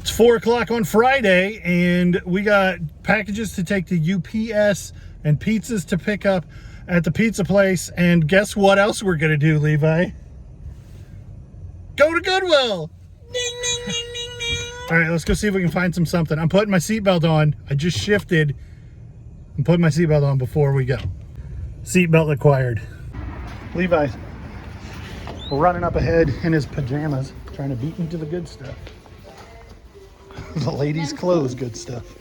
It's 4 o'clock on Friday, and we got packages to take to UPS and pizzas to pick up at the pizza place. And guess what else we're gonna do, Levi? Go to Goodwill. Ding, ding, ding, ding, ding. All right, let's go see if we can find something. I'm putting my seatbelt on. I just shifted. I'm putting my seatbelt on before we go. Seatbelt required. Levi, running up ahead in his pajamas, trying to beat me to the good stuff. The ladies' clothes good stuff.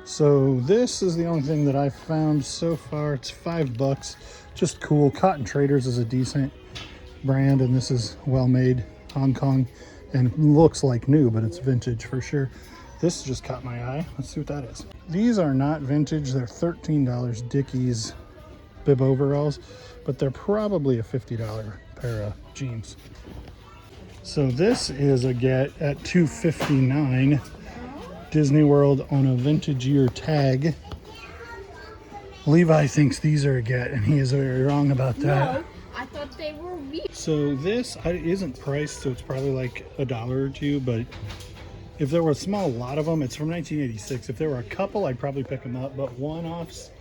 So this is the only thing that I've found so far. It's $5. Just cool. Cotton Traders is a decent brand, and this is well made, Hong Kong, and looks like new, but it's vintage for sure. This just caught my eye. Let's see what that is. These are not vintage. They're $13 Dickies bib overalls, but they're probably a $50 pair of jeans. So this is a get at $2.59. Disney World on a vintage year tag. Levi thinks these are a get, and he is very wrong about that. No, I thought they were weird. So this isn't priced, so it's probably like $1 or $2, but if there were a small lot of them, it's from 1986. If there were a couple, I'd probably pick them up, but one-offs,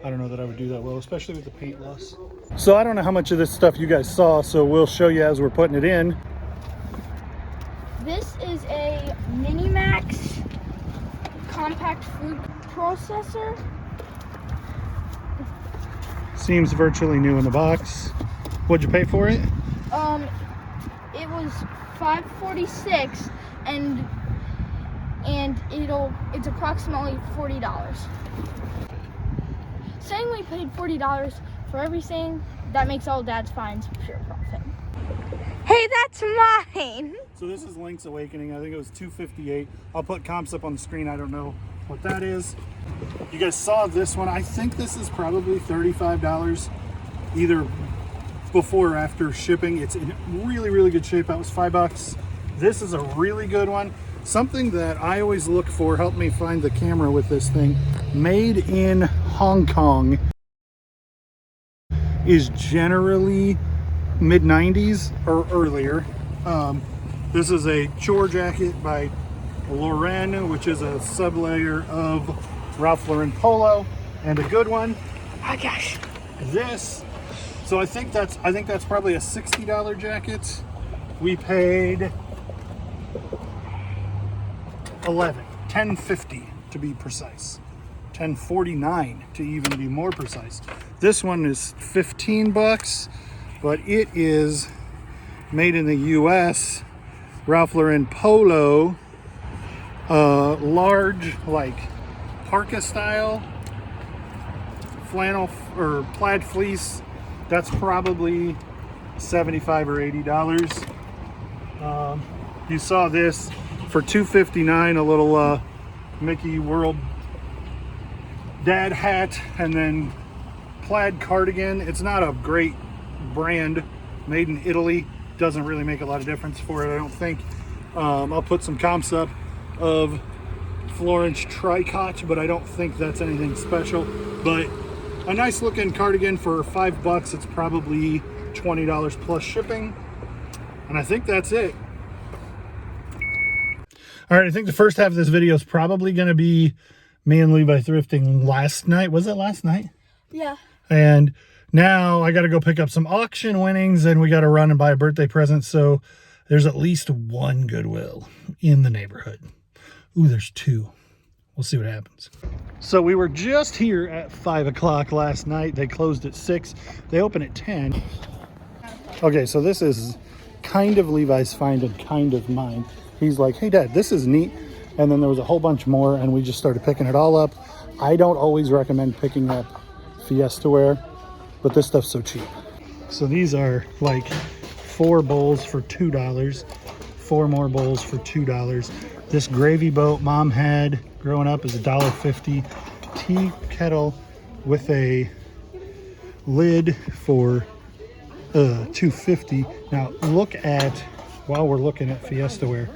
I don't know that I would do that well, especially with the paint loss. So I don't know how much of this stuff you guys saw, so we'll show you as we're putting it in. This is a Minimax compact food processor. Seems virtually new in the box. What'd you pay for it? It was $5.46, and it's approximately $40. Saying we paid $40 for everything, that makes all Dad's finds pure profit. Hey, that's mine. So this is Link's Awakening. I think it was $2.58. I'll put comps up on the screen. I don't know what that is. You guys saw this one. I think this is probably $35, either before or after shipping. It's in really, really good shape. That was $5. This is a really good one. Something that I always look for, help me find the camera with this thing, made in Hong Kong, is generally mid-90s or earlier. This is a chore jacket by Lauren, which is a sub-layer of Ralph Lauren Polo, and a good one. Oh gosh. This, so I think that's probably a $60 jacket. We paid $10.50 to be precise. $10.49 to even be more precise. This one is $15, but it is made in the US, Ralph Lauren Polo, large, like parka style flannel or plaid fleece. That's probably $75 or $80. You saw this for $2.59, a little Mickey World dad hat, and then plaid cardigan. It's not a great brand, made in Italy. Doesn't really make a lot of difference for it, I don't think. I'll put some comps up of Florence Tricot, but I don't think that's anything special. But a nice looking cardigan for $5. It's probably $20 plus shipping. And I think that's it. All right, I think the first half of this video is probably going to be me and Levi thrifting last night. Was it last night? Yeah. And now I got to go pick up some auction winnings, and we got to run and buy a birthday present. So there's at least one Goodwill in the neighborhood. Ooh, there's two. We'll see what happens. So we were just here at 5 o'clock last night. They closed at 6. They open at 10. Okay, so this is kind of Levi's find and kind of mine. He's like, hey, Dad, this is neat. And then there was a whole bunch more, and we just started picking it all up. I don't always recommend picking up Fiesta wear, but this stuff's so cheap. So these are like 4 bowls for $2, 4 more bowls for $2. This gravy boat Mom had growing up is $1.50. Tea kettle with a lid for $2.50. Now look at, while we're looking at Fiesta wear,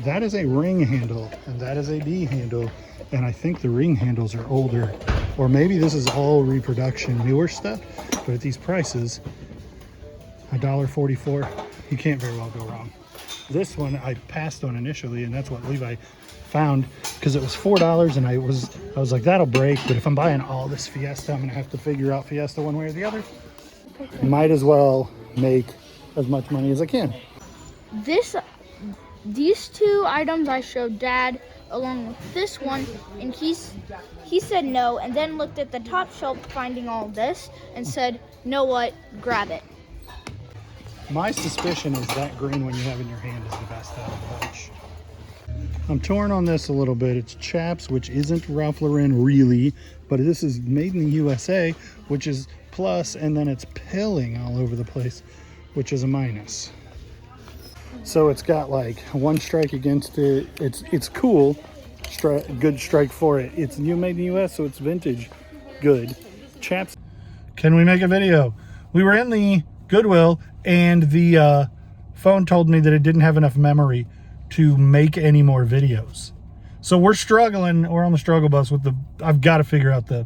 that is a ring handle and that is a D handle, and I think the ring handles are older, or maybe this is all reproduction newer stuff, but at these prices, $1.44, you can't very well go wrong. This one I passed on initially, and that's what Levi found because it was $4, and I was like, that'll break. But if I'm buying all this Fiesta, I'm gonna have to figure out Fiesta one way or the other. Might as well make as much money as I can. These two items I showed Dad along with this one, and he said no, and then looked at the top shelf finding all this and said, know what, grab it. My suspicion is that green one you have in your hand is the best out of the bunch. I'm torn on this a little bit. It's Chaps, which isn't Ralph Lauren really, but this is made in the USA, which is plus, and then it's pilling all over the place, which is a minus. So it's got like one strike against it. It's cool, good strike for it. It's made in the US, so it's vintage, good. Chaps. Can we make a video? We were in the Goodwill, and the phone told me that it didn't have enough memory to make any more videos. So we're struggling. We're on the struggle bus with I've got to figure out the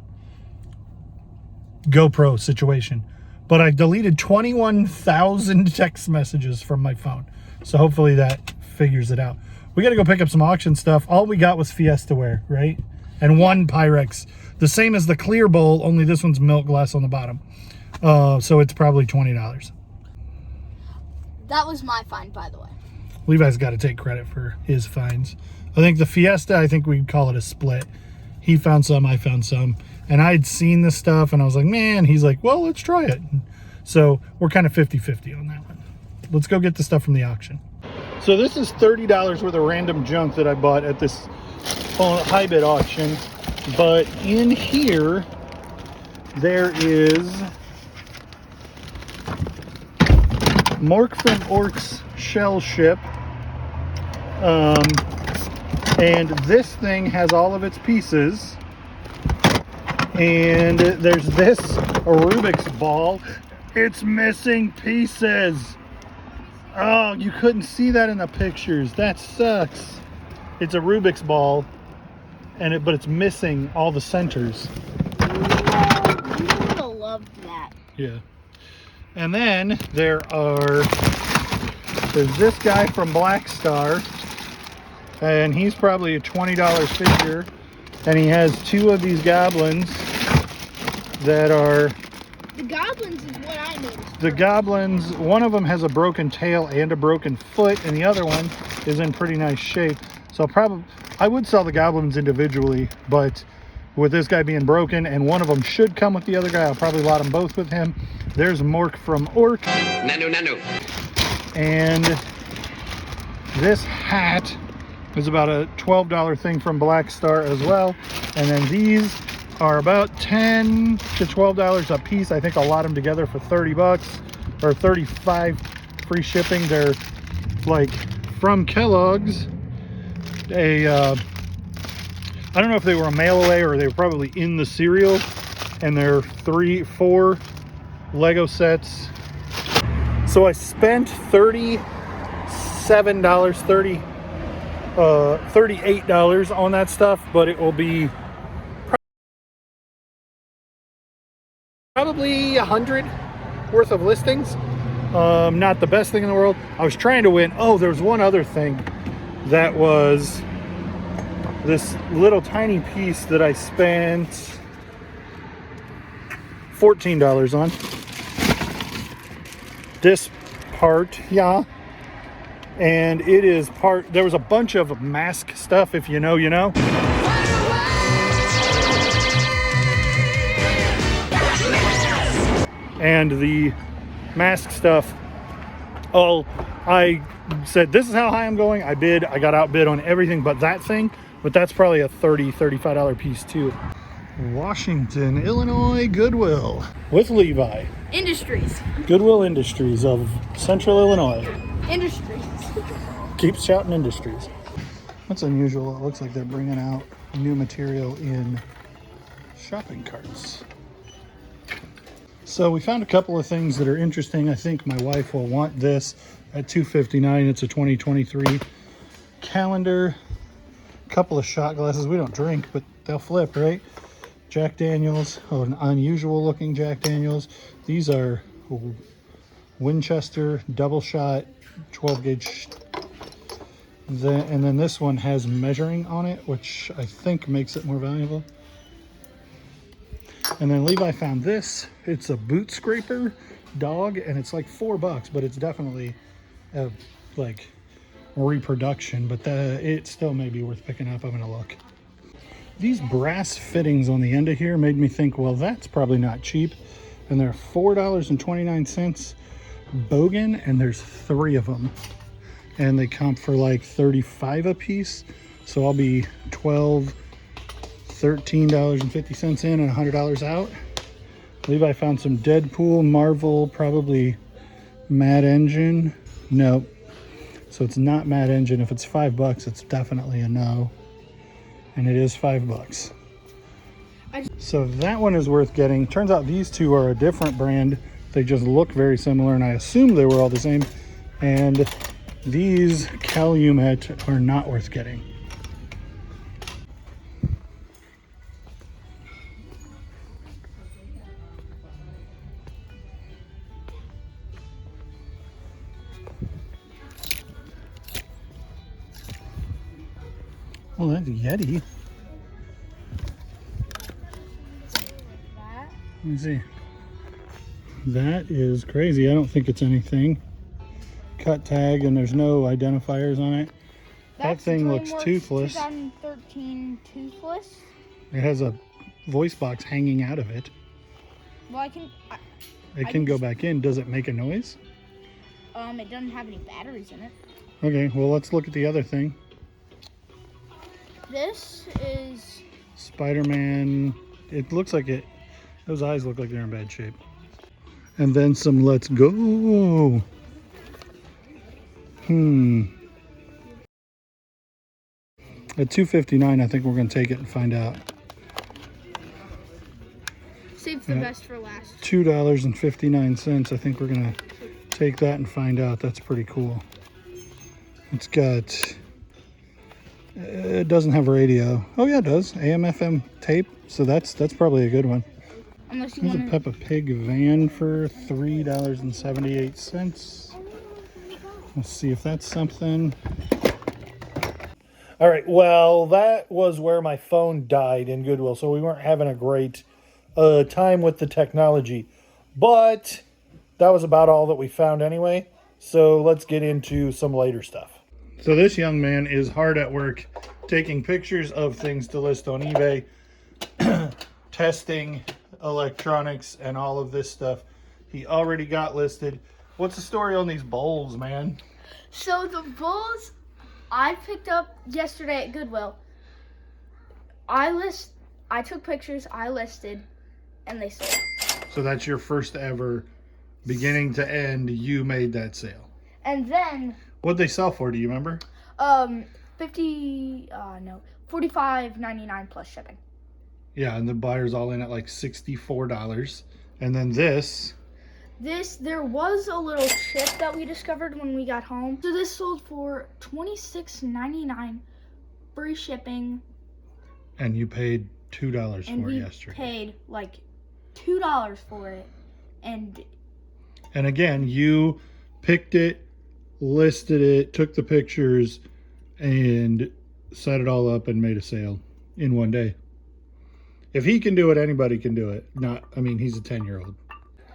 GoPro situation. But I deleted 21,000 text messages from my phone. So hopefully that figures it out. We got to go pick up some auction stuff. All we got was Fiesta ware, right? And one Pyrex. The same as the clear bowl, only this one's milk glass on the bottom. So it's probably $20. That was my find, by the way. Levi's got to take credit for his finds. I think the Fiesta, I think we'd call it a split. He found some, I found some. And I'd seen this stuff, and I was like, man. He's like, well, let's try it. So we're kind of 50-50 on that one. Let's go get the stuff from the auction. So this is $30 worth of random junk that I bought at this high bid auction. But in here, there is Mork from Orc's Shell Ship. And this thing has all of its pieces. And there's this Rubik's ball. It's missing pieces. Oh, you couldn't see that in the pictures. That sucks. It's a Rubik's ball, but it's missing all the centers. You would have loved that. Yeah. And then there's this guy from Black Star, and he's probably a $20 figure, and he has two of these goblins that are... The goblins is what I noticed. The goblins, one of them has a broken tail and a broken foot, and the other one is in pretty nice shape. So I would sell the goblins individually, but with this guy being broken and one of them should come with the other guy, I'll probably lot them both with him. There's Mork from Orc. Nanu. And this hat is about a $12 thing from Black Star as well. And then these are about $10 to $12 a piece. I think I'll lot them together for 30 bucks or 35 free shipping. They're like from Kellogg's. I don't know if they were a mail away or they were probably in the cereal, and they're 4 Lego sets. So I spent $38 on that stuff, but it will be probably 100 worth of listings. Not the best thing in the world. I was trying to win. Oh, there's one other thing that was this little tiny piece that I spent $14 on. This part, yeah. And it is part, there was a bunch of mask stuff. If you know, you know. And the mask stuff, I said, this is how high I'm going. I got outbid on everything but that thing. But that's probably a $30, $35 piece too. Washington, Illinois Goodwill with Levi. Industries. Goodwill Industries of Central Illinois. Industries. Keeps shouting Industries. That's unusual. It looks like they're bringing out new material in shopping carts. So we found a couple of things that are interesting. I think my wife will want this at $2.59. It's a 2023 calendar. Couple of shot glasses. We don't drink, but they'll flip, right? Jack Daniels. Oh, an unusual looking Jack Daniels. These are Winchester double shot 12 gauge And then this one has measuring on it, which I think makes it more valuable. And then Levi found this. It's a boot scraper dog, and it's like $4, but it's definitely a like reproduction, but it still may be worth picking up. I'm gonna look. These brass fittings on the end of here made me think, well, that's probably not cheap. And they're $4.29 Bogan, and there's 3 of them. And they comp for like $35 a piece. So I'll be $13.50 in and $100 out. Levi found some Deadpool, Marvel, probably Mad Engine. Nope. So it's not Mad Engine. If it's $5, it's definitely a no. And it is $5. So that one is worth getting. Turns out these two are a different brand. They just look very similar, and I assumed they were all the same. And these Calumet are not worth getting. Oh, that's Yeti. Let me see. That is crazy. I don't think it's anything. Cut tag, and there's no identifiers on it. That thing looks toothless. 2013 toothless. It has a voice box hanging out of it. Well, it can go back in. Does it make a noise? It doesn't have any batteries in it. Okay, well, let's look at the other thing. This is Spider-Man. It looks like it. Those eyes look like they're in bad shape. And then some Let's Go. At $2.59, I think we're going to take it and find out. save the best for last. $2.59. I think we're going to take that and find out. That's pretty cool. It's got... It doesn't have radio. Oh yeah, it does. AM/FM tape. So that's probably a good one. Unless you There's want a Peppa Pig van for $3.78. Let's see if that's something. All right. Well, that was where my phone died in Goodwill, so we weren't having a great time with the technology. But that was about all that we found anyway. So let's get into some later stuff. So this young man is hard at work taking pictures of things to list on eBay, testing electronics and all of this stuff. He already got listed. What's the story on these bowls, man? So the bowls I picked up yesterday at Goodwill. I took pictures, I listed, and they sold. So that's your first ever, beginning to end, you made that sale. And then What'd they sell for? Do you remember? $45.99 plus shipping. Yeah, and the buyer's all in at like $64. And then this, there was a little chip that we discovered when we got home. So this sold for $26.99, free shipping. and you paid $2 And for it we yesterday. paid like $2 for it. And again, you picked it, listed it, took the pictures, and set it all up and made a sale in one day. If he can do it, anybody can do it. He's a 10-year-old.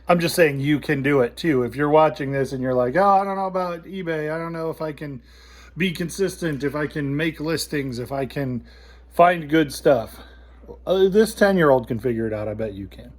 I'm just saying you can do it too. If you're watching this and you're like, oh, I don't know about eBay. I don't know if I can be consistent, if I can make listings, if I can find good stuff. This 10-year-old can figure it out. I bet you can.